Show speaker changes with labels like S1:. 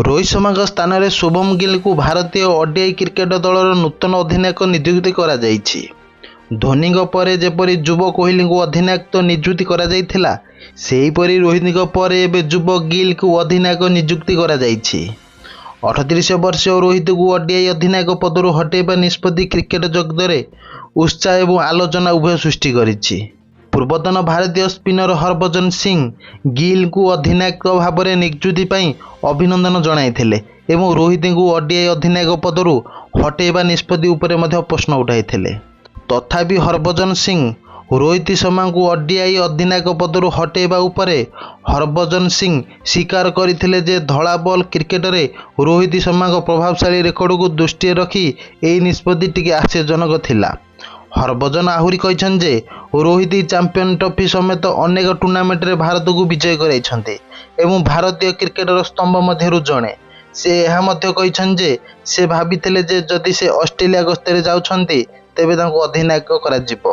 S1: ରୋହିତ ଶର୍ମାଙ୍କ ସ୍ଥାନରେ ଶୁଭମ ଗିଲଙ୍କୁ ଭାରତୀୟ ଓଡିଆଇ କ୍ରିକେଟ ଦଳର ନୂତନ ଅଧିନାୟକ ନିଯୁକ୍ତି କରାଯାଇଛି। ଧୋନିଙ୍କ ପରେ ଯେପରି ଯୁବ କୋହଲିଙ୍କୁ ଅଧିନାୟକ ନିଯୁକ୍ତି କରାଯାଇଥିଲା, ସେହିପରି ରୋହିତଙ୍କ ପରେ ଏବେ ଯୁବ ଗିଲଙ୍କୁ ଅଧିନାୟକ ନିଯୁକ୍ତି କରାଯାଇଛି। 38 ବର୍ଷୀୟ ରୋହିତଙ୍କୁ ଓଡିଆଇ ଅଧିନାୟକ ପଦରୁ ହଟାଇବା ନିଷ୍ପତ୍ତି କ୍ରିକେଟ ଜଗତରେ ଉତ୍ସାହ ଏବଂ ଆଲୋଚନା ଉଭୟ ସୃଷ୍ଟି କରିଛି। ପୂର୍ବତନ ଭାରତୀୟ ସ୍ପିନର ହରଭଜନ ସିଂ ଗିଲଙ୍କୁ ଅଧିନାୟକ ଭାବରେ ନିଯୁକ୍ତି ପାଇଁ ଅଭିନନ୍ଦନ ଜଣାଇଥିଲେ ଏବଂ ରୋହିତଙ୍କୁ ଓଡିଆଇ ଅଧିନାୟକ ପଦରୁ ହଟାଇବା ନିଷ୍ପତ୍ତି ଉପରେ ମଧ୍ୟ ପ୍ରଶ୍ନ ଉଠାଇଥିଲେ। ତଥାପି ହରଭଜନ ସିଂ ରୋହିତ ଶର୍ମାଙ୍କୁ ଓଡିଆଇ ଅଧିନାୟକ ପଦରୁ ହଟାଇବା ଉପରେ ହରଭଜନ ସିଂ ସ୍ୱୀକାର କରିଥିଲେ ଯେ ଧଳା ବଲ୍ କ୍ରିକେଟରେ ରୋହିତ ଶର୍ମାଙ୍କ ପ୍ରଭାବଶାଳୀ ରେକର୍ଡକୁ ଦୃଷ୍ଟିରେ ରଖି ଏହି ନିଷ୍ପତ୍ତି ଟିକେ ଆଶ୍ଚର୍ଯ୍ୟଜନକ ଥିଲା। ହରଭଜନ ଆହୁରି କହିଛନ୍ତି ଯେ ରୋହିତ ଚାମ୍ପିୟନ୍ସ ଟ୍ରଫି ସମେତ ଅନେକ ଟୁର୍ଣ୍ଣାମେଣ୍ଟରେ ଭାରତକୁ ବିଜୟ କରାଇଛନ୍ତି ଏବଂ ଭାରତୀୟ କ୍ରିକେଟର ସ୍ତମ୍ଭ ମଧ୍ୟରୁ ଜଣେ। ସେ ଏହା ମଧ୍ୟ କହିଛନ୍ତି ଯେ ସେ ଭାବିଥିଲେ ଯେ ଯଦି ସେ ଅଷ୍ଟ୍ରେଲିଆ ଗସ୍ତରେ ଯାଉଛନ୍ତି ତେବେ ତାଙ୍କୁ ଅଧିନାୟକ କରାଯିବ।